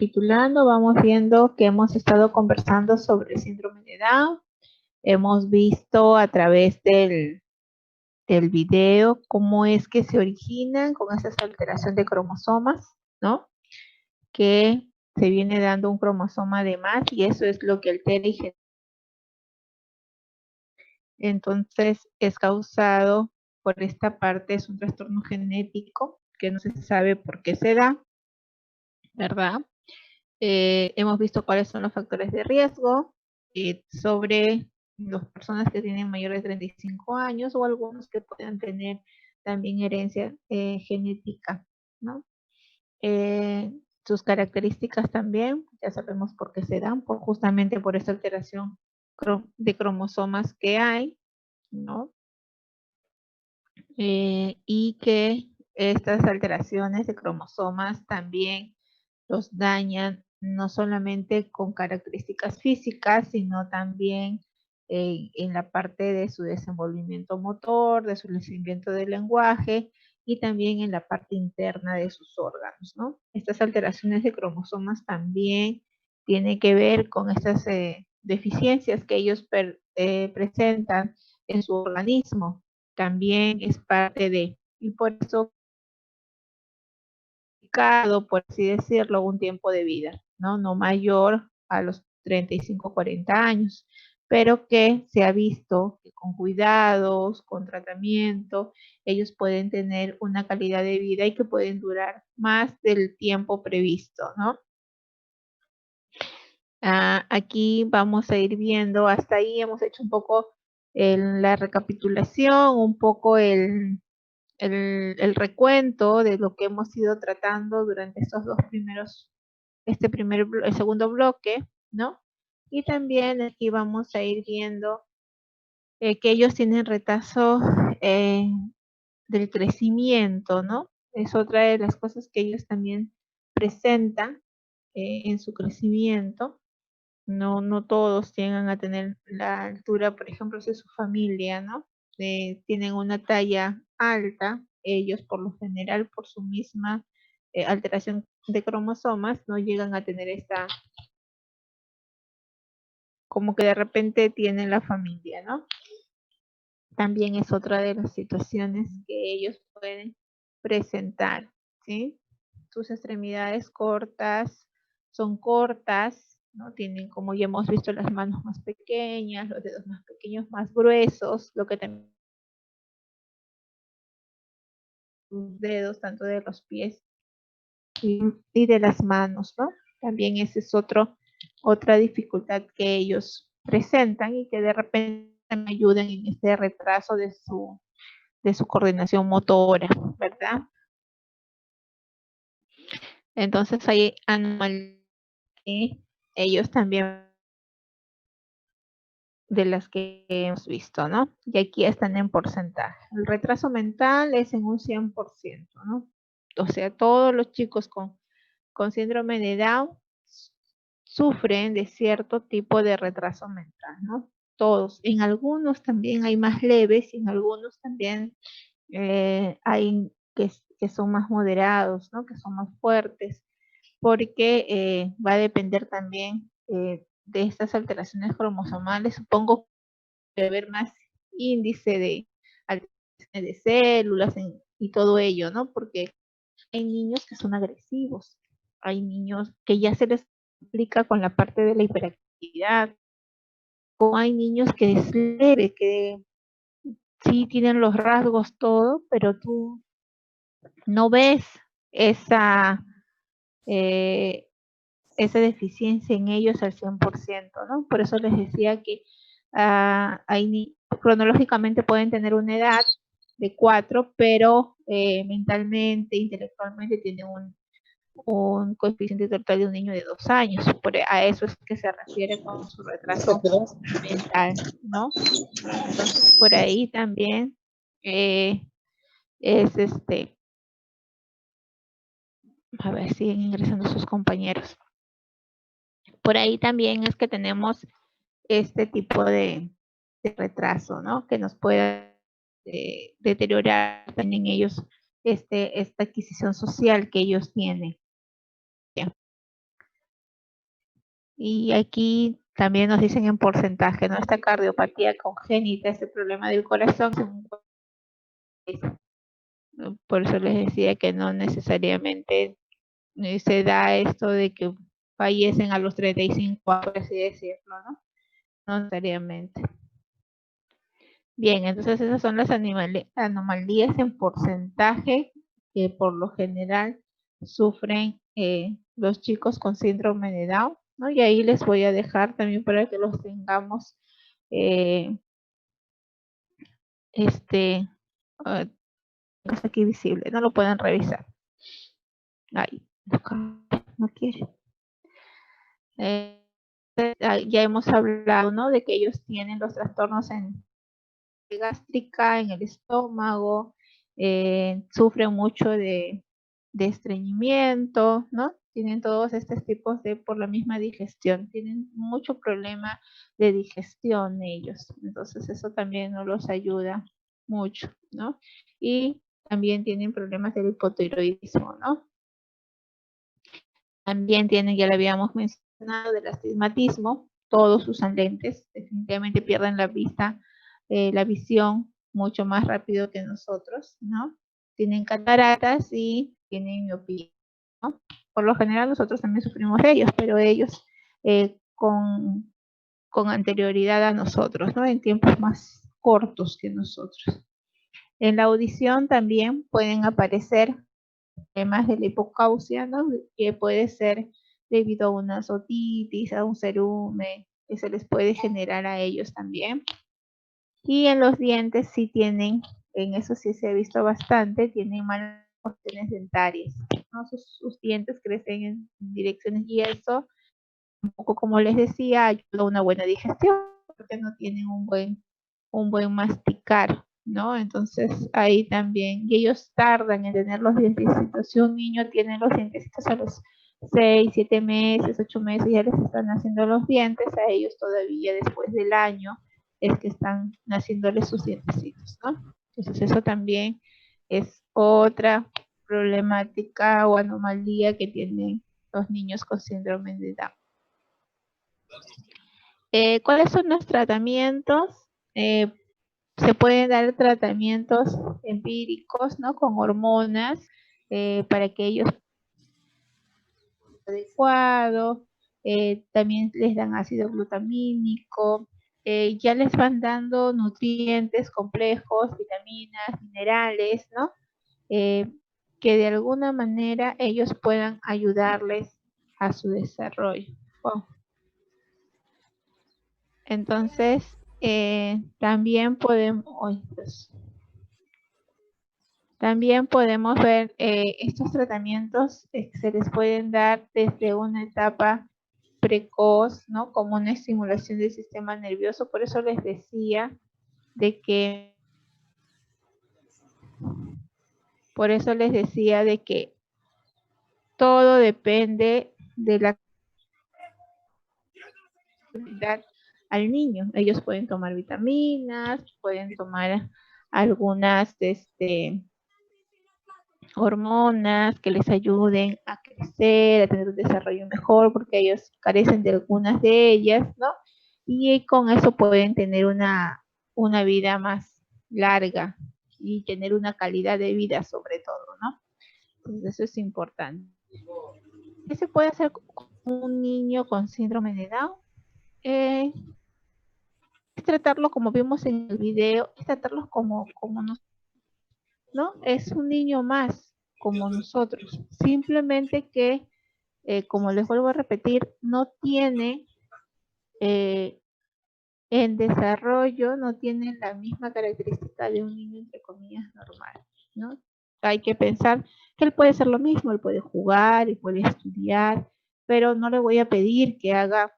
Recapitulando, vamos viendo que hemos estado conversando sobre el síndrome de Down. Hemos visto a través del video cómo es que se originan con esas alteraciones de cromosomas, ¿no? Que se viene dando un cromosoma de más y eso es lo que altera y genera. Entonces es causado por esta parte, es un trastorno genético que no se sabe por qué se da, ¿verdad? Hemos visto cuáles son los factores de riesgo sobre las personas que tienen mayores de 35 años o algunos que puedan tener también herencia genética, ¿no? Sus características también, ya sabemos por qué se dan, justamente por esta alteración de cromosomas que hay, ¿no? Y que estas alteraciones de cromosomas también los dañan no solamente con características físicas, sino también en la parte de su desenvolvimiento motor, de su crecimiento del lenguaje y también en la parte interna de sus órganos, ¿no? Estas alteraciones de cromosomas también tienen que ver con estas deficiencias que ellos presentan en su organismo. También es parte de, y por eso por así decirlo, un tiempo de vida, ¿no? No mayor a los 35, 40 años, pero que se ha visto que con cuidados, con tratamiento, ellos pueden tener una calidad de vida y que pueden durar más del tiempo previsto, ¿no? Aquí vamos a ir viendo, hasta ahí hemos hecho un poco la recapitulación, un poco el recuento de lo que hemos ido tratando durante estos dos primeros, el segundo bloque, ¿no? Y también aquí vamos a ir viendo que ellos tienen retraso del crecimiento, ¿no? Es otra de las cosas que ellos también presentan en su crecimiento. No todos llegan a tener la altura, por ejemplo, de su familia, ¿no? Tienen una talla alta, ellos por lo general, por su misma alteración de cromosomas, no llegan a tener esta, como que de repente tienen la familia, ¿no? También es otra de las situaciones que ellos pueden presentar, ¿sí? Sus extremidades son cortas, ¿no? Tienen, como ya hemos visto, las manos más pequeñas, los dedos más pequeños, más gruesos, lo que también sus dedos, tanto de los pies y de las manos, ¿no? También esa es otra dificultad que ellos presentan y que de repente me ayudan en este retraso de su coordinación motora, ¿verdad? Entonces hay anormalidades que ellos también de las que hemos visto, ¿no? Y aquí están en porcentaje. El retraso mental es en un 100%, ¿no? O sea, todos los chicos con síndrome de Down sufren de cierto tipo de retraso mental, ¿no? Todos. En algunos también hay más leves y en algunos también hay que son más moderados, ¿no? Que son más fuertes, porque va a depender también de estas alteraciones cromosomales. Supongo que haber más índice de alteraciones de células y todo ello, ¿no? Porque hay niños que son agresivos, hay niños que ya se les complica con la parte de la hiperactividad, o hay niños que es leve, que sí tienen los rasgos todo, pero tú no ves esa, esa deficiencia en ellos al 100%, ¿no? Por eso les decía que cronológicamente pueden tener una edad de 4, pero mentalmente, intelectualmente tienen un coeficiente total de un niño de 2 años. A eso es que se refiere con su retraso mental, ¿no? Entonces, por ahí también es a ver, siguen ingresando sus compañeros. Por ahí también es que tenemos este tipo de retraso, ¿no? Que nos puede deteriorar también en ellos esta adquisición social que ellos tienen. Y aquí también nos dicen en porcentaje, ¿no? Esta cardiopatía congénita, este problema del corazón, por eso les decía que no necesariamente se da esto de que fallecen a los 35, por así decirlo, ¿no? No necesariamente. Bien, entonces esas son las anomalías en porcentaje que por lo general sufren los chicos con síndrome de Down, ¿no? Y ahí les voy a dejar también para que los tengamos aquí visible, no lo pueden revisar. Ahí, no quiere. Ya hemos hablado, ¿no? De que ellos tienen los trastornos en gástrica, en el estómago, sufren mucho de estreñimiento, ¿no? Tienen todos estos tipos por la misma digestión, tienen mucho problema de digestión ellos, entonces eso también no los ayuda mucho, ¿no? Y también tienen problemas del hipotiroidismo, ¿no? También tienen, ya lo habíamos mencionado, del astigmatismo, todos usan lentes, definitivamente pierden la vista, la visión mucho más rápido que nosotros, ¿no? Tienen cataratas y tienen miopía, ¿no? Por lo general nosotros también sufrimos de ellos, pero ellos con anterioridad a nosotros, ¿no? En tiempos más cortos que nosotros. En la audición también pueden aparecer temas de la hipocausia, ¿no? Que puede ser debido a una otitis, a un cerumen, que se les puede generar a ellos también. Y en los dientes sí tienen, en eso sí se ha visto bastante, tienen malas funciones dentarias, ¿no? Sus dientes crecen en direcciones y eso, un poco como les decía, ayuda a una buena digestión, porque no tienen un buen masticar, ¿no? Entonces ahí también, y ellos tardan en tener los dientecitos. Si un niño tiene los dientecitos a los 6, 7 meses, 8 meses, ya les están haciendo los dientes, a ellos todavía después del año es que están naciéndoles sus dientecitos, ¿no? Entonces eso también es otra problemática o anomalía que tienen los niños con síndrome de Down. ¿Cuáles son los tratamientos? Se pueden dar tratamientos empíricos, ¿no? Con hormonas para que ellos adecuado, también les dan ácido glutamínico, ya les van dando nutrientes complejos, vitaminas, minerales, ¿no? Que de alguna manera ellos puedan ayudarles a su desarrollo. Oh. Entonces, también podemos ver estos tratamientos se les pueden dar desde una etapa precoz, ¿no? Como una estimulación del sistema nervioso. Por eso les decía de que todo depende de la actividad al niño. Ellos pueden tomar vitaminas, pueden tomar algunas hormonas que les ayuden a crecer, a tener un desarrollo mejor, porque ellos carecen de algunas de ellas, ¿no? Y con eso pueden tener una vida más larga y tener una calidad de vida sobre todo, ¿no? Entonces eso es importante. ¿Qué se puede hacer con un niño con síndrome de Down? Es tratarlo como vimos en el video, es tratarlos como nosotros, ¿no? Es un niño más como nosotros, simplemente que, como les vuelvo a repetir, no tiene en desarrollo, no tiene la misma característica de un niño, entre comillas, normal, ¿no? Hay que pensar que él puede hacer lo mismo, él puede jugar, él puede estudiar, pero no le voy a pedir que haga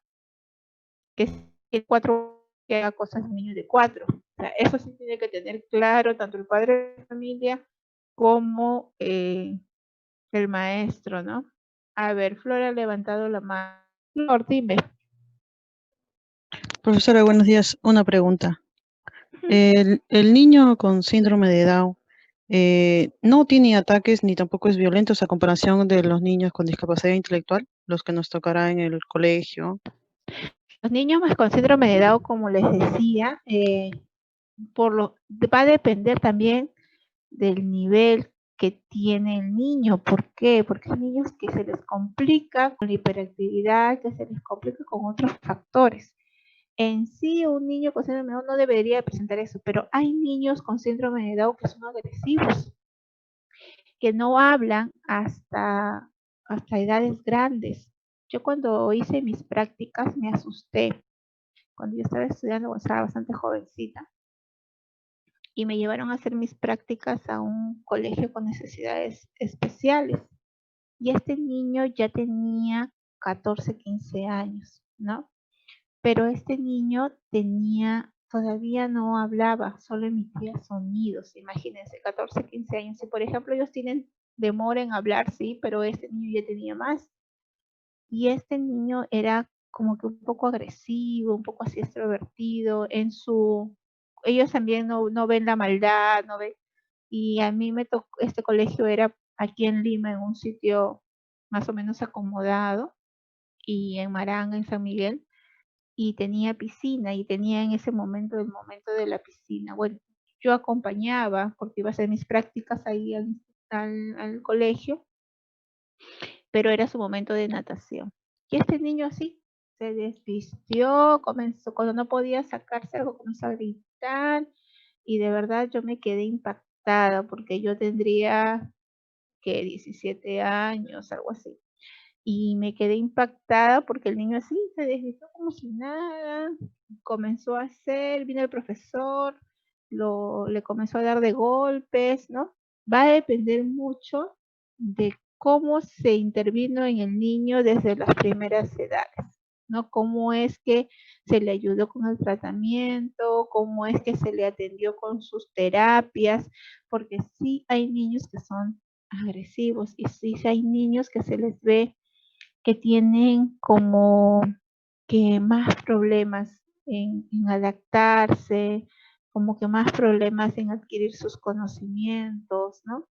que haga cosas de un niño de 4. O sea, eso sí tiene que tener claro tanto el padre de familia como el maestro, ¿no? A ver, Flor ha levantado la mano. Flor, dime. Profesora, buenos días. Una pregunta. El niño con síndrome de Down no tiene ataques ni tampoco es violento a comparación de los niños con discapacidad intelectual. los que nos tocará en el colegio? Los niños más con síndrome de Down, como les decía, va a depender también del nivel que tiene el niño. ¿Por qué? Porque hay niños que se les complica con la hiperactividad, que se les complica con otros factores. En sí, un niño con síndrome de Down no debería presentar eso, pero hay niños con síndrome de Down que son agresivos, que no hablan hasta edades grandes. Yo cuando hice mis prácticas me asusté, cuando yo estaba estudiando, cuando estaba bastante jovencita, y me llevaron a hacer mis prácticas a un colegio con necesidades especiales. Y este niño ya tenía 14, 15 años, ¿no? Pero este niño todavía no hablaba, solo emitía sonidos. Imagínense, 14, 15 años. Si por ejemplo ellos tienen demora en hablar, sí, pero este niño ya tenía más. Y este niño era como que un poco agresivo, un poco así extrovertido, ellos también no ven la maldad, no ven, y a mí me tocó, este colegio era aquí en Lima, en un sitio más o menos acomodado, y en Maranga, en San Miguel, y tenía piscina, y tenía en ese momento el momento de la piscina. Bueno, yo acompañaba, porque iba a hacer mis prácticas ahí al colegio, pero era su momento de natación. Y este niño así se desvistió, comenzó, cuando no podía sacarse algo, comenzó a gritar, y de verdad yo me quedé impactada porque yo tendría que 17 años, algo así. Y me quedé impactada porque el niño así se desvistió como si nada, comenzó a hacer, vino el profesor, le comenzó a dar de golpes, ¿no? Va a depender mucho de cómo se intervino en el niño desde las primeras edades, ¿no? Cómo es que se le ayudó con el tratamiento, cómo es que se le atendió con sus terapias, porque sí hay niños que son agresivos y sí hay niños que se les ve que tienen como que más problemas en adaptarse, como que más problemas en adquirir sus conocimientos, ¿no?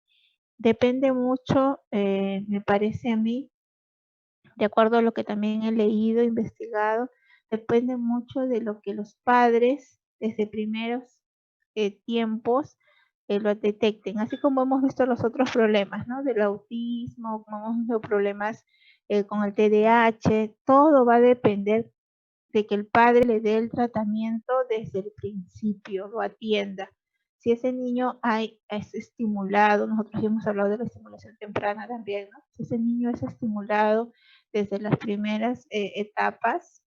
Depende mucho, me parece a mí, de acuerdo a lo que también he leído, investigado, depende mucho de lo que los padres desde primeros tiempos lo detecten, así como hemos visto los otros problemas, ¿no? Del autismo, como hemos visto problemas con el TDAH, todo va a depender de que el padre le dé el tratamiento desde el principio, lo atienda. Si ese niño es estimulado, nosotros ya hemos hablado de la estimulación temprana también, ¿no? Si ese niño es estimulado desde las primeras etapas,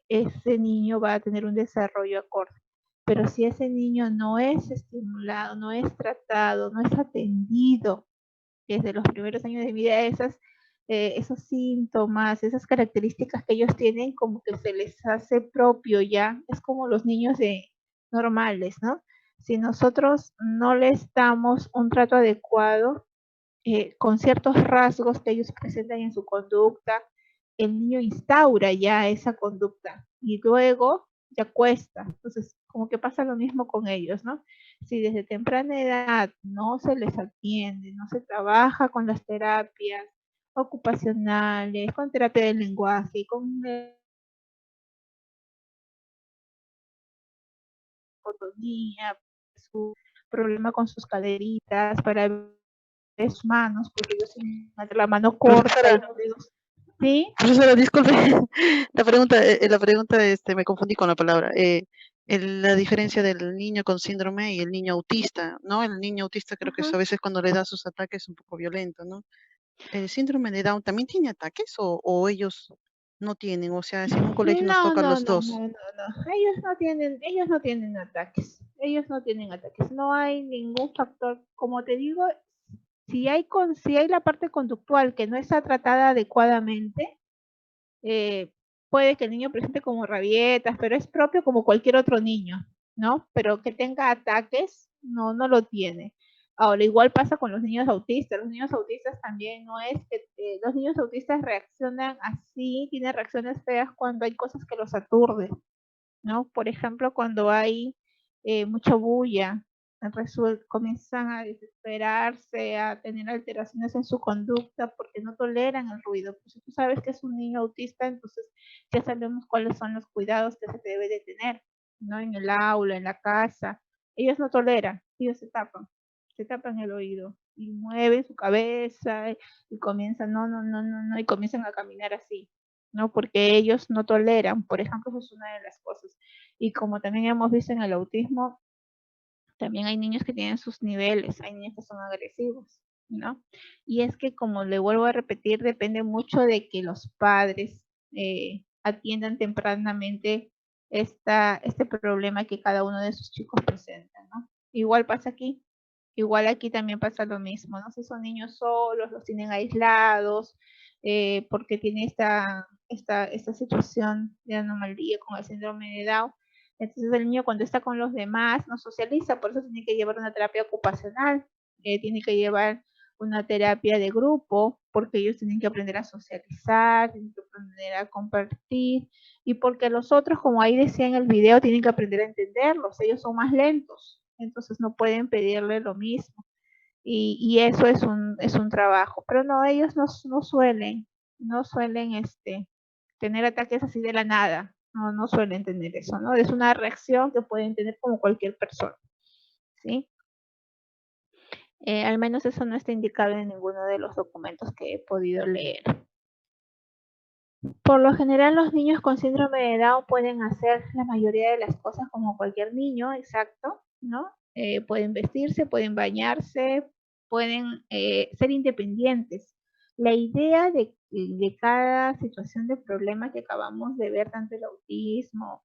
ese niño va a tener un desarrollo acorde. Pero si ese niño no es estimulado, no es tratado, no es atendido desde los primeros años de vida, esos síntomas, esas características que ellos tienen, como que se les hace propio ya, es como los niños normales, ¿no? Si nosotros no les damos un trato adecuado, con ciertos rasgos que ellos presentan en su conducta, el niño instaura ya esa conducta y luego ya cuesta. Entonces, como que pasa lo mismo con ellos, ¿no? Si desde temprana edad no se les atiende, no se trabaja con las terapias ocupacionales, con terapia del lenguaje, con fotonía, su problema con sus caderitas, para ver sus manos, porque ellos tienen la mano corta y los dedos. ¿Sí? Profesora, disculpe, la pregunta, me confundí con la palabra. La diferencia del niño con síndrome y el niño autista, ¿no? El niño autista creo que a veces cuando le da sus ataques es un poco violento, ¿no? ¿El síndrome de Down también tiene ataques o ellos no tienen? O sea, si en un colegio nos No, toca a no, los no, dos. no, no, no. Ellos no tienen ataques. Ellos no tienen ataques. No hay ningún factor, como te digo, si hay la parte conductual que no está tratada adecuadamente, puede que el niño presente como rabietas, pero es propio como cualquier otro niño, ¿no? Pero que tenga ataques, no lo tiene. Ahora, igual pasa con los niños autistas. Los niños autistas también no es que los niños autistas reaccionan así, tienen reacciones feas cuando hay cosas que los aturden, ¿no? Por ejemplo, cuando hay mucha bulla, comienzan a desesperarse, a tener alteraciones en su conducta porque no toleran el ruido. Pues si tú sabes que es un niño autista, entonces ya sabemos cuáles son los cuidados que se debe de tener, ¿no? En el aula, en la casa. Ellos no toleran, ellos se tapan el oído y mueven su cabeza y comienzan, no, y comienzan a caminar así, ¿no? Porque ellos no toleran, por ejemplo, eso es una de las cosas. Y como también hemos visto en el autismo, también hay niños que tienen sus niveles, hay niños que son agresivos, ¿no? Y es que, como le vuelvo a repetir, depende mucho de que los padres atiendan tempranamente este problema que cada uno de sus chicos presenta, ¿no? Igual pasa aquí, igual aquí también pasa lo mismo, ¿no? Si son niños solos, los tienen aislados, porque tiene esta situación de anomalía con el síndrome de Down. Entonces el niño, cuando está con los demás, no socializa, por eso tiene que llevar una terapia ocupacional, tiene que llevar una terapia de grupo, porque ellos tienen que aprender a socializar, tienen que aprender a compartir, y porque los otros, como ahí decía en el video, tienen que aprender a entenderlos, ellos son más lentos, entonces no pueden pedirle lo mismo. Y eso es un trabajo. Pero no, ellos no suelen tener ataques así de la nada. No suelen tener eso, ¿no? Es una reacción que pueden tener como cualquier persona, ¿sí? Al menos eso no está indicado en ninguno de los documentos que he podido leer. Por lo general, los niños con síndrome de Down pueden hacer la mayoría de las cosas como cualquier niño, exacto, ¿no? Pueden vestirse, pueden bañarse, pueden ser independientes. La idea de cada situación de problema que acabamos de ver, tanto el autismo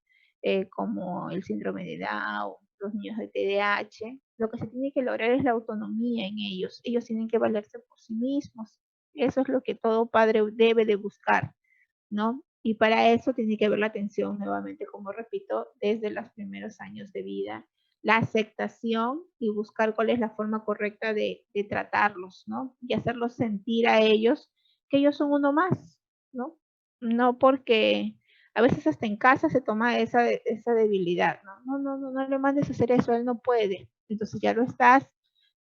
como el síndrome de Down, los niños de TDAH, lo que se tiene que lograr es la autonomía en ellos. Ellos tienen que valerse por sí mismos. Eso es lo que todo padre debe de buscar, ¿no? Y para eso tiene que haber la atención, nuevamente, como repito, desde los primeros años de vida, la aceptación y buscar cuál es la forma correcta de tratarlos, ¿no? Y hacerlos sentir a ellos que ellos son uno más, ¿no? No porque a veces hasta en casa se toma esa debilidad, ¿no? No le mandes a hacer eso, él no puede. Entonces ya lo estás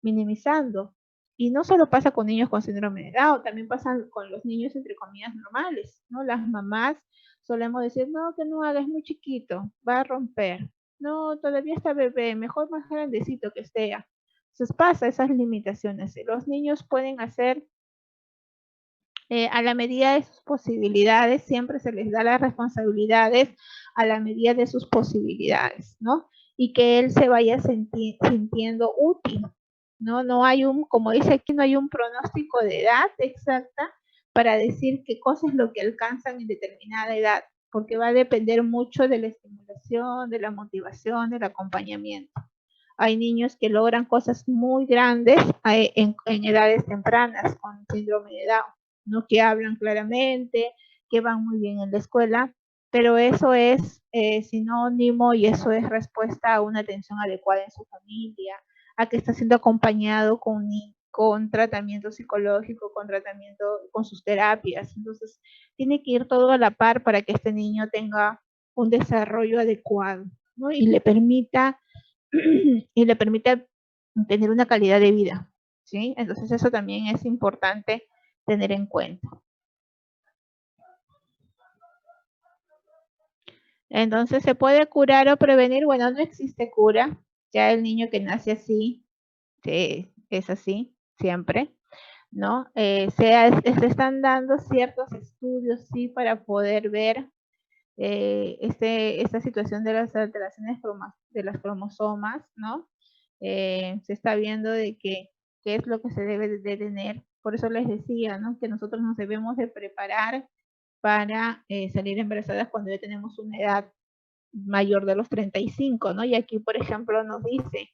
minimizando. Y no solo pasa con niños con síndrome de Down, también pasa con los niños, entre comillas, normales, ¿no? Las mamás solemos decir, no, que no haga, es muy chiquito, va a romper. No, todavía está bebé, mejor más grandecito que sea. Entonces pasa esas limitaciones. Los niños pueden hacer a la medida de sus posibilidades, siempre se les da las responsabilidades a la medida de sus posibilidades, ¿no? Y que él se vaya sintiendo útil, ¿no? No hay como dice aquí, no hay un pronóstico de edad exacta para decir qué cosa es lo que alcanzan en determinada edad, porque va a depender mucho de la estimulación, de la motivación, del acompañamiento. Hay niños que logran cosas muy grandes en edades tempranas con síndrome de Down, ¿no? Que hablan claramente, que van muy bien en la escuela, pero eso es sinónimo y eso es respuesta a una atención adecuada en su familia, a que está siendo acompañado con tratamiento psicológico, con tratamiento, con sus terapias. Entonces, tiene que ir todo a la par para que este niño tenga un desarrollo adecuado, ¿no? Y le permita tener una calidad de vida, ¿sí? Entonces eso también es importante tener en cuenta. Entonces, ¿se puede curar o prevenir? Bueno, no existe cura. Ya el niño que nace así, es así, siempre, ¿no? Se están dando ciertos estudios, sí, para poder ver esta situación de las alteraciones de las cromosomas, ¿no? Se está viendo de qué es lo que se debe de tener. Por eso les decía, ¿no? Que nosotros nos debemos de preparar para salir embarazadas cuando ya tenemos una edad mayor de los 35, ¿no? Y aquí, por ejemplo, nos dice,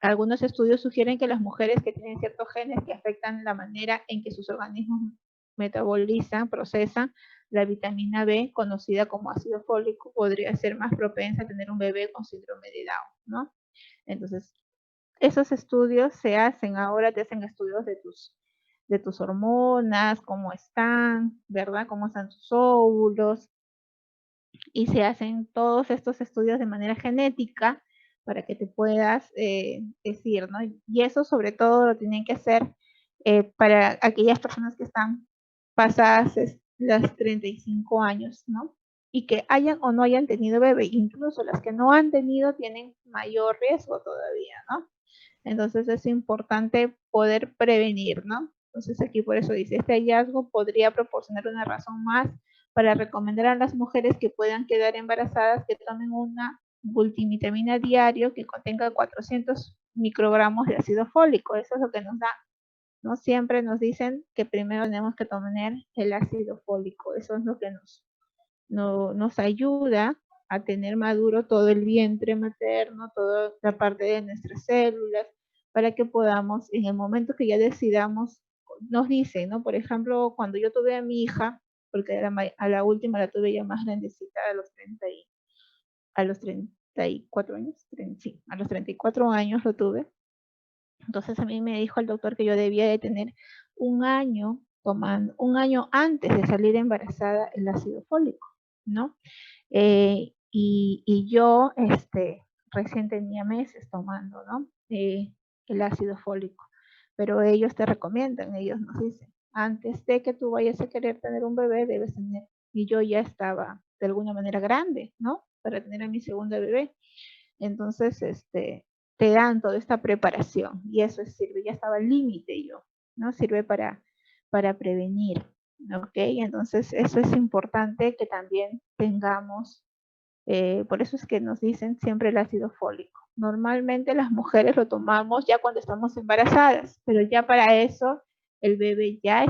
algunos estudios sugieren que las mujeres que tienen ciertos genes que afectan la manera en que sus organismos metabolizan, procesan la vitamina B, conocida como ácido fólico, podría ser más propensa a tener un bebé con síndrome de Down, ¿no? Entonces, esos estudios se hacen ahora, te hacen estudios de tus hormonas, cómo están, ¿verdad? Cómo están tus óvulos, y se hacen todos estos estudios de manera genética para que te puedas decir, ¿no? Y eso sobre todo lo tienen que hacer para aquellas personas que están pasadas las 35 años, ¿no? Y que hayan o no hayan tenido bebé, incluso las que no han tenido tienen mayor riesgo todavía, ¿no? Entonces es importante poder prevenir, ¿no? Entonces aquí por eso dice, este hallazgo podría proporcionar una razón más para recomendar a las mujeres que puedan quedar embarazadas que tomen una multivitamina diario que contenga 400 microgramos de ácido fólico. Eso es lo que nos da, ¿no? Siempre nos dicen que primero tenemos que tomar el ácido fólico. Eso es lo que nos ayuda a tener maduro todo el vientre materno, toda la parte de nuestras células, para que podamos, en el momento que ya decidamos, nos dicen, ¿no? Por ejemplo, cuando yo tuve a mi hija, porque a la última la tuve ya más grandecita, a los 34 años, sí, a los 34 años lo tuve. Entonces a mí me dijo el doctor que yo debía de tener un año tomando, un año antes de salir embarazada el ácido fólico, ¿no? Y yo recién tenía meses tomando, ¿no? El ácido fólico, pero ellos te recomiendan, ellos nos dicen, antes de que tú vayas a querer tener un bebé, debes tener, y yo ya estaba de alguna manera grande, ¿no? Para tener a mi segunda bebé. Entonces, te dan toda esta preparación y eso sirve, ya estaba al límite yo, ¿no? Sirve para prevenir, ¿ok? Entonces, eso es importante que también tengamos, por eso es que nos dicen siempre el ácido fólico. Normalmente las mujeres lo tomamos ya cuando estamos embarazadas, pero ya para eso el bebé ya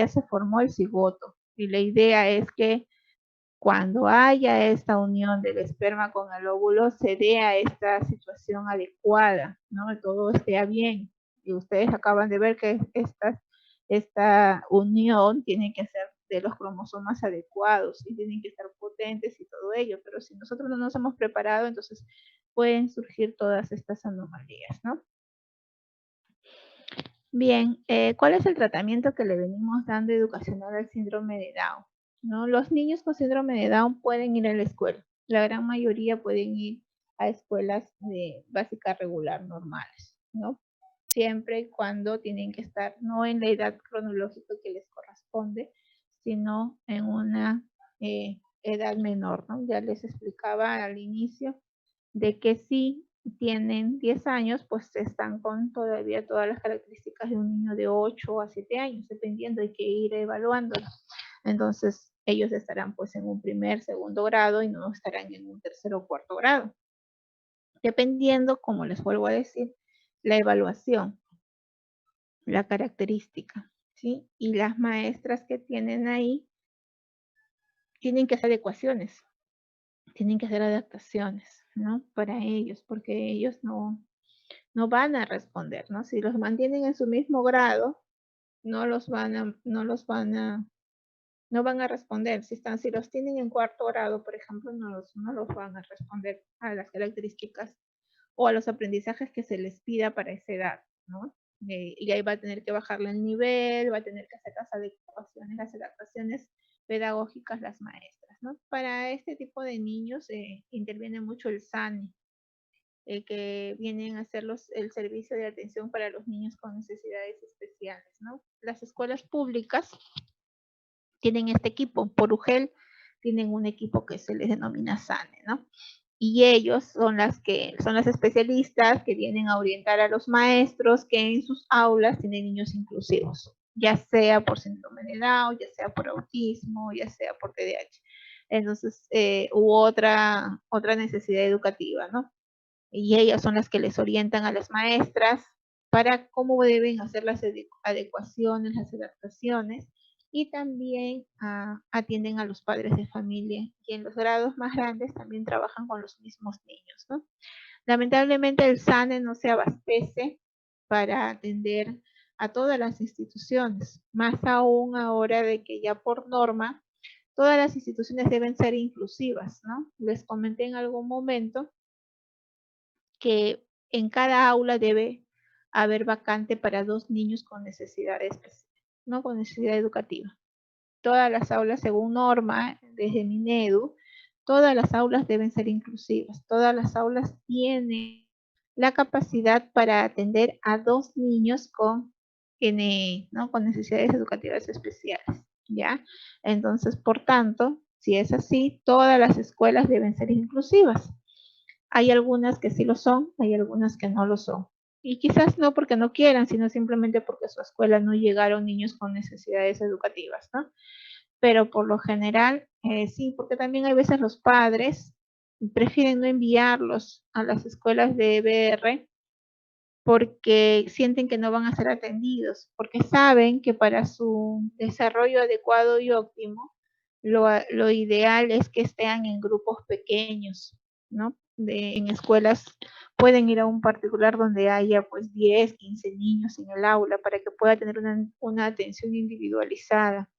se formó el cigoto y la idea es que cuando haya esta unión del esperma con el óvulo, se dé a esta situación adecuada, ¿no? Todo esté bien. Y ustedes acaban de ver que esta unión tiene que ser de los cromosomas adecuados y tienen que estar potentes y todo ello, pero si nosotros no nos hemos preparado, entonces pueden surgir todas estas anomalías, ¿no? Bien, ¿cuál es el tratamiento que le venimos dando educacional al síndrome de Down? ¿No? Los niños con síndrome de Down pueden ir a la escuela. La gran mayoría pueden ir a escuelas de básica regular normales, ¿no? Siempre y cuando tienen que estar no en la edad cronológica que les corresponde, sino en una edad menor, ¿no? Ya les explicaba al inicio de que si tienen 10 años, pues están con todavía todas las características de un niño de 8 a 7 años, dependiendo, hay que ir evaluándolo. Entonces, ellos estarán pues en un primer, segundo grado y no estarán en un tercero o cuarto grado. Dependiendo, como les vuelvo a decir, la evaluación, la característica, ¿sí? Y las maestras que tienen ahí tienen que hacer adecuaciones, tienen que hacer adaptaciones, ¿no? Para ellos, porque ellos no van a responder, ¿no? Si los mantienen en su mismo grado, no van a responder. Si los tienen en cuarto grado, por ejemplo, no los van a responder a las características o a los aprendizajes que se les pida para esa edad, ¿no? Y ahí va a tener que bajarle el nivel, va a tener que hacer las adaptaciones pedagógicas las maestras, ¿no? Para este tipo de niños interviene mucho el SANI, que vienen a hacer el servicio de atención para los niños con necesidades especiales, ¿no? Las escuelas públicas tienen este equipo, por UGEL tienen un equipo que se les denomina SANE, ¿no? Y ellos son las especialistas que vienen a orientar a los maestros que en sus aulas tienen niños inclusivos, ya sea por síndrome de Down, ya sea por autismo, ya sea por TDAH. Entonces, hubo otra necesidad educativa, ¿no? Y ellas son las que les orientan a las maestras para cómo deben hacer las adecuaciones, las adaptaciones, y también atienden a los padres de familia, y en los grados más grandes también trabajan con los mismos niños, ¿no? Lamentablemente el SANE no se abastece para atender a todas las instituciones, más aún ahora de que ya por norma todas las instituciones deben ser inclusivas, ¿no? Les comenté en algún momento que en cada aula debe haber vacante para 2 niños con necesidades, no con necesidad educativa. Todas las aulas, según norma, desde Minedu, Todas las aulas deben ser inclusivas, todas las aulas tienen la capacidad para atender a 2 niños con NE, ¿no? Con necesidades educativas especiales, ¿ya? Entonces, por tanto, si es así, todas las escuelas deben ser inclusivas. Hay algunas que sí lo son, hay algunas que no lo son. Y quizás no porque no quieran, sino simplemente porque a su escuela no llegaron niños con necesidades educativas, ¿no? Pero por lo general, sí, porque también hay veces los padres prefieren no enviarlos a las escuelas de EBR porque sienten que no van a ser atendidos, porque saben que para su desarrollo adecuado y óptimo, lo ideal es que estén en grupos pequeños, ¿no? En escuelas pueden ir a un particular donde haya pues 10, 15 niños en el aula para que pueda tener una atención individualizada.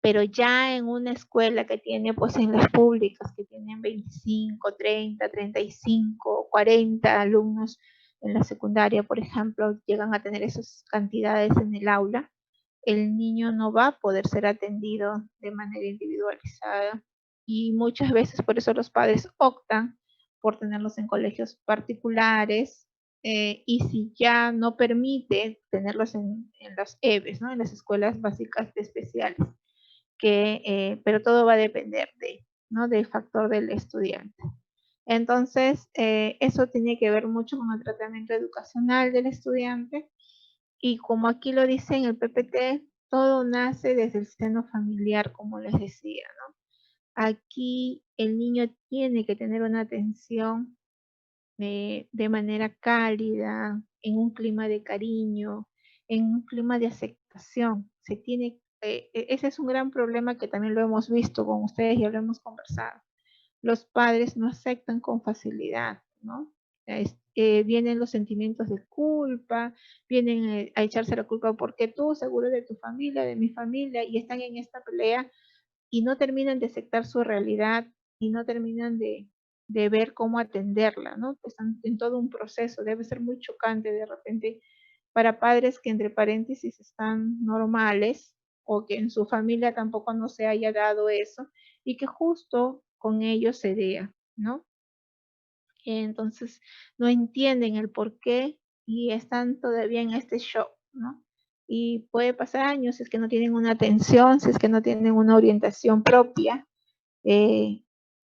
Pero ya en una escuela que tiene, pues en las públicas, que tienen 25, 30, 35, 40 alumnos en la secundaria, por ejemplo, llegan a tener esas cantidades en el aula, el niño no va a poder ser atendido de manera individualizada. Y muchas veces por eso los padres optan por tenerlos en colegios particulares, y si ya no permite tenerlos en las EBES, ¿no? En las escuelas básicas especiales, pero todo va a depender ¿no? Del factor del estudiante. Entonces, eso tiene que ver mucho con el tratamiento educacional del estudiante, y como aquí lo dice en el PPT, todo nace desde el seno familiar, como les decía, ¿no? Aquí el niño tiene que tener una atención de manera cálida, en un clima de cariño, en un clima de aceptación. Ese es un gran problema que también lo hemos visto con ustedes, ya lo hemos conversado. Los padres no aceptan con facilidad, ¿no? Vienen los sentimientos de culpa, vienen a echarse la culpa porque tú, seguro de tu familia, de mi familia, y están en esta pelea y no terminan de aceptar su realidad y no terminan de ver cómo atenderla, ¿no? Están en todo un proceso, debe ser muy chocante de repente para padres que entre paréntesis están normales o que en su familia tampoco no se haya dado eso y que justo con ellos se vea, ¿no? Entonces no entienden el por qué y están todavía en este shock, ¿no? Y puede pasar años si es que no tienen una atención, si es que no tienen una orientación propia,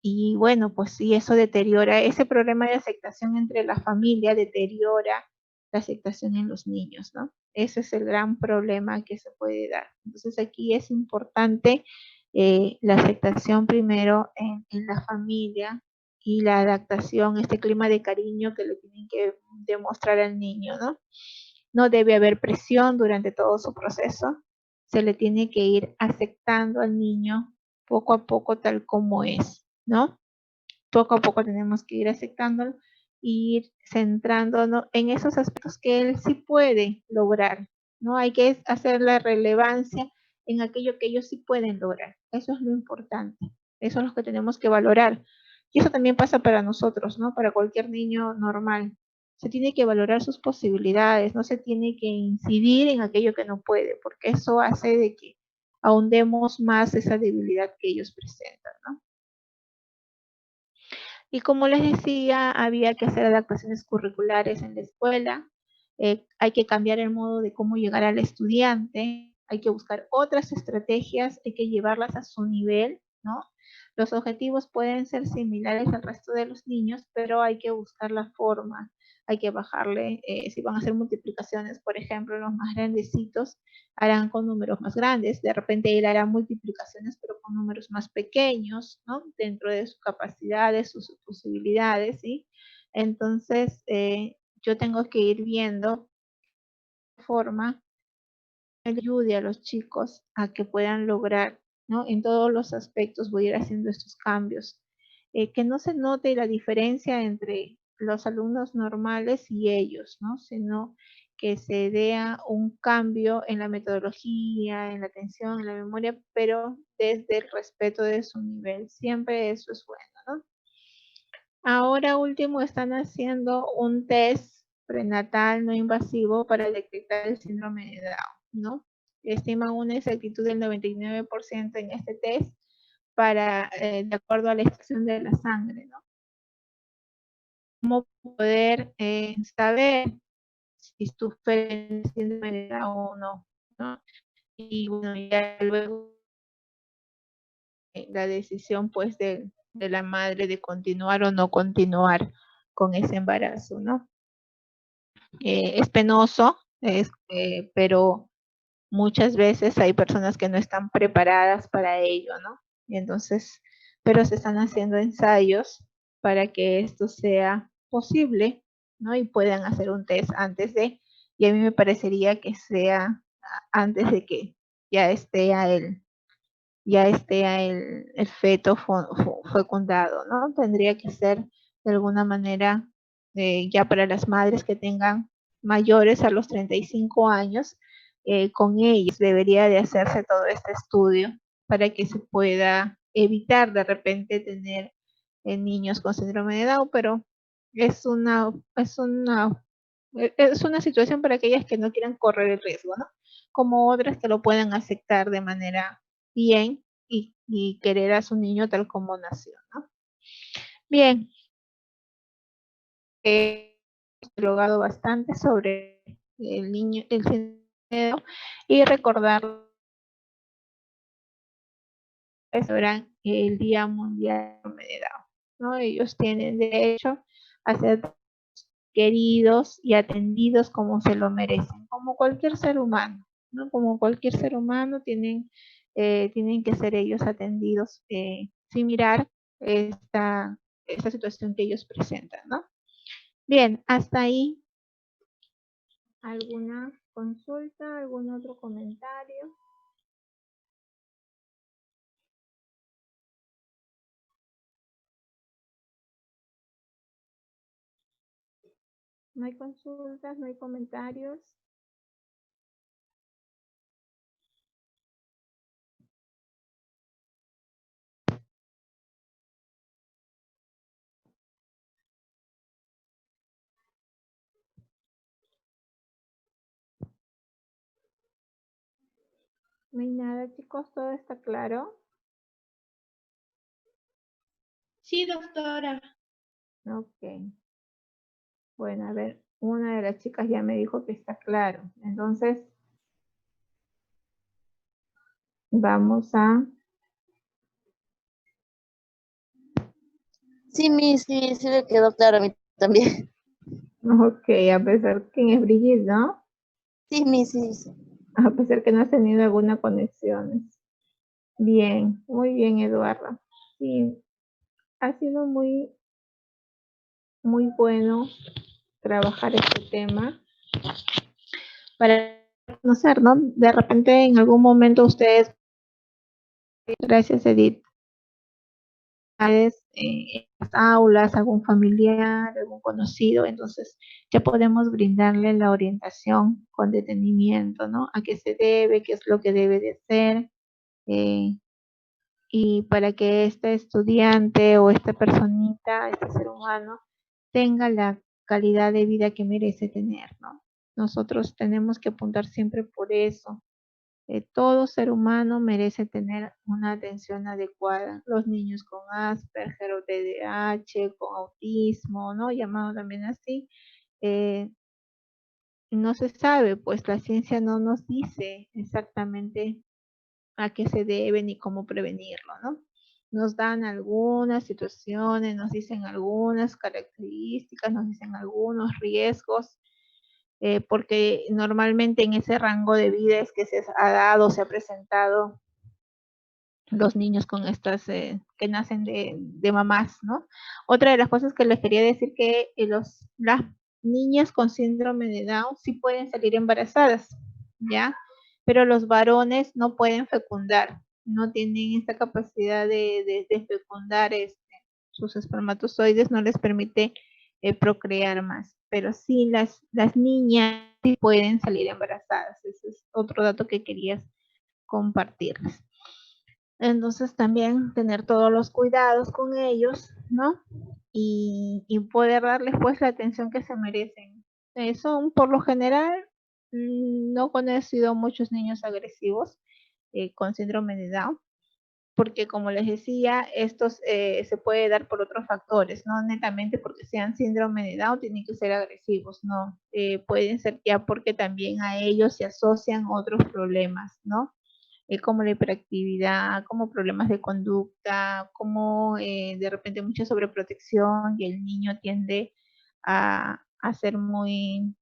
y bueno, pues sí, eso deteriora, ese problema de aceptación entre la familia deteriora la aceptación en los niños, ¿no? Ese es el gran problema que se puede dar. Entonces aquí es importante la aceptación primero en la familia y la adaptación, este clima de cariño que le tienen que demostrar al niño, ¿no? No debe haber presión durante todo su proceso, se le tiene que ir aceptando al niño poco a poco tal como es, ¿no? Poco a poco tenemos que ir aceptándolo y ir centrándonos en esos aspectos que él sí puede lograr, ¿no? Hay que hacer la relevancia en aquello que ellos sí pueden lograr. Eso es lo importante. Eso es lo que tenemos que valorar. Y eso también pasa para nosotros, ¿no? Para cualquier niño normal. Se tiene que valorar sus posibilidades, no se tiene que incidir en aquello que no puede, porque eso hace de que ahondemos más esa debilidad que ellos presentan, ¿no? Y como les decía, había que hacer adaptaciones curriculares en la escuela, hay que cambiar el modo de cómo llegar al estudiante, hay que buscar otras estrategias, hay que llevarlas a su nivel, ¿no? Los objetivos pueden ser similares al resto de los niños, pero hay que buscar la forma, hay que bajarle, si van a hacer multiplicaciones, por ejemplo, los más grandecitos harán con números más grandes, de repente él hará multiplicaciones pero con números más pequeños, ¿no? Dentro de sus capacidades, sus posibilidades, ¿sí? Entonces, yo tengo que ir viendo forma que ayude a los chicos a que puedan lograr, ¿no? En todos los aspectos voy a ir haciendo estos cambios. Que no se note la diferencia entre los alumnos normales y ellos, ¿no? Sino que se vea un cambio en la metodología, en la atención, en la memoria, pero desde el respeto de su nivel. Siempre eso es bueno, ¿no? Ahora último están haciendo un test prenatal no invasivo para detectar el síndrome de Down, ¿no? Estiman una exactitud del 99% en este test, para, de acuerdo a la extracción de la sangre, ¿no? Cómo poder saber si sufre síndrome de Down o no, ¿no? Y bueno, ya luego la decisión pues de la madre de continuar o no continuar con ese embarazo, ¿no? Es penoso, pero muchas veces hay personas que no están preparadas para ello, ¿no? Y entonces, pero se están haciendo ensayos para que esto sea posible, ¿no? Y puedan hacer un test antes de, y a mí me parecería que sea antes de que ya esté el feto fecundado, ¿no? Tendría que ser de alguna manera ya para las madres que tengan mayores a los 35 años, con ellos debería de hacerse todo este estudio para que se pueda evitar de repente tener niños con síndrome de Down, pero es una situación para aquellas que no quieran correr el riesgo, ¿no? Como otras que lo pueden aceptar de manera bien y querer a su niño tal como nació, ¿no? Bien, he dialogado bastante sobre el niño, el síndrome, y recordar sobre el Día Mundial de Down, ¿no? Ellos tienen derecho a ser queridos y atendidos como se lo merecen, como cualquier ser humano, ¿no? Como cualquier ser humano tienen que ser ellos atendidos sin mirar esta situación que ellos presentan, ¿no? Bien, hasta ahí. ¿Alguna consulta? ¿Algún otro comentario? ¿No hay consultas? ¿No hay comentarios? No hay nada, chicos, todo está claro. Sí, doctora. Ok. Bueno, a ver, una de las chicas ya me dijo que está claro. Entonces, vamos a... Sí, sí me quedó claro a mí también. Ok, a pesar que es Brigitte, ¿no? Sí, sí. A pesar que no has tenido alguna conexión. Bien, muy bien, Eduardo. Sí, ha sido muy, muy bueno trabajar este tema para conocer, ¿no? De repente en algún momento ustedes, gracias Edith, en las aulas, algún familiar, algún conocido, entonces ya podemos brindarle la orientación con detenimiento, ¿no? A qué se debe, qué es lo que debe de hacer, y para que este estudiante o esta personita, este ser humano, tenga la calidad de vida que merece tener, ¿no? Nosotros tenemos que apuntar siempre por eso. Todo ser humano merece tener una atención adecuada. Los niños con Asperger o TDAH, con autismo, ¿no? Llamado también así, no se sabe, pues la ciencia no nos dice exactamente a qué se debe ni cómo prevenirlo, ¿no? Nos dan algunas situaciones, nos dicen algunas características, nos dicen algunos riesgos, porque normalmente en ese rango de vida es que se ha dado, se ha presentado los niños con estas que nacen de mamás, ¿no? Otra de las cosas que les quería decir que las niñas con síndrome de Down sí pueden salir embarazadas, ¿ya? Pero los varones no pueden fecundar, no tienen esta capacidad de fecundar sus espermatozoides, no les permite procrear más. Pero sí las niñas sí pueden salir embarazadas. Ese es otro dato que quería compartirles. Entonces también tener todos los cuidados con ellos, ¿no? Y poder darles pues la atención que se merecen. Son por lo general, no he conocido muchos niños agresivos con síndrome de Down. porque como les decía, estos se puede dar por otros factores, no netamente porque sean síndrome de Down, tienen que ser agresivos, no, pueden ser ya porque también a ellos se asocian otros problemas, ¿no? Como la hiperactividad, como problemas de conducta, como de repente mucha sobreprotección y el niño tiende a ser muy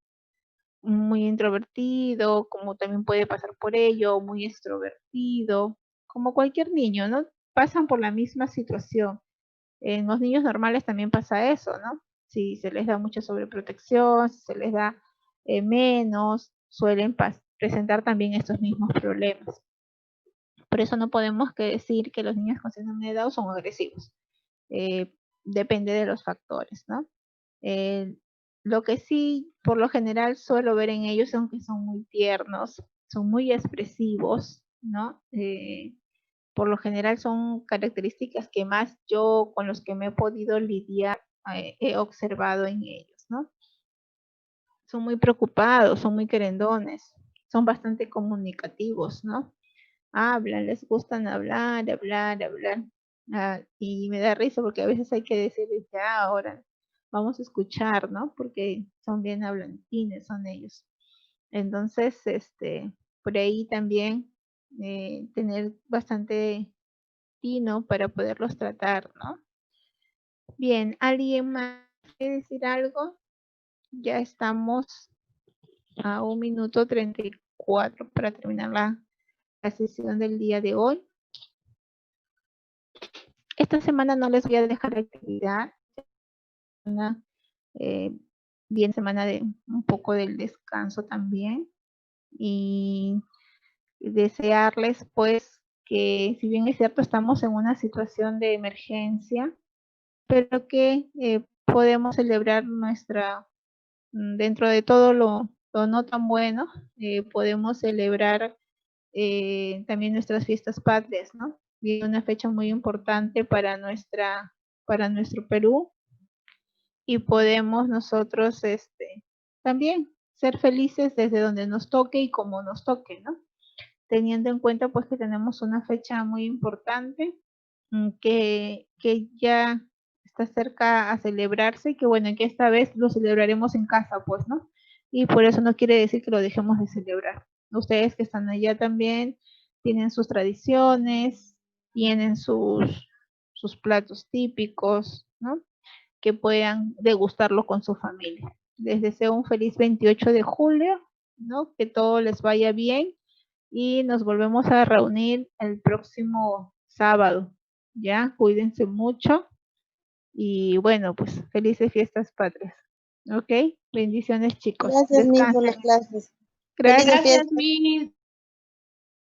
introvertido, como también puede pasar por ello, muy extrovertido, como cualquier niño, ¿no? Pasan por la misma situación. En los niños normales también pasa eso, ¿no? Si se les da mucha sobreprotección, si se les da menos, suelen presentar también estos mismos problemas. Por eso no podemos decir que los niños con síndrome de Down son agresivos. Depende de los factores, ¿no? Lo que sí, por lo general, suelo ver en ellos, aunque son muy tiernos, son muy expresivos, ¿no? Por lo general son características que más yo, con los que me he podido lidiar, he observado en ellos, ¿no? Son muy preocupados, son muy querendones, son bastante comunicativos, ¿no? Hablan, les gustan hablar. Y me da risa porque a veces hay que decirles, ya, ahora vamos a escuchar, ¿no? Porque son bien hablantines, son ellos. Entonces, por ahí también tener bastante tino para poderlos tratar, ¿no? Bien, ¿alguien más quiere decir algo? Ya estamos a 1 minuto 34 para terminar la sesión del día de hoy. Esta semana no les voy a dejar actividad. Bien, semana de un poco del descanso también. Y desearles pues que, si bien es cierto, estamos en una situación de emergencia, pero que podemos celebrar dentro de todo lo no tan bueno, podemos celebrar también nuestras fiestas patrias, ¿no? Y una fecha muy importante para nuestro Perú, y podemos nosotros también ser felices desde donde nos toque y como nos toque, ¿no? Teniendo en cuenta pues que tenemos una fecha muy importante que ya está cerca a celebrarse, y que bueno, que esta vez lo celebraremos en casa, pues, ¿no? Y por eso no quiere decir que lo dejemos de celebrar. Ustedes que están allá también tienen sus tradiciones, tienen sus platos típicos, ¿no? Que puedan degustarlo con su familia. Les deseo un feliz 28 de julio, ¿no? Que todo les vaya bien y nos volvemos a reunir el próximo sábado. Ya, cuídense mucho y bueno, pues felices fiestas patrias. ¿Ok? Bendiciones, chicos. Gracias, Miss, por las Descansen. clases. Gracias. Gracias, Miss.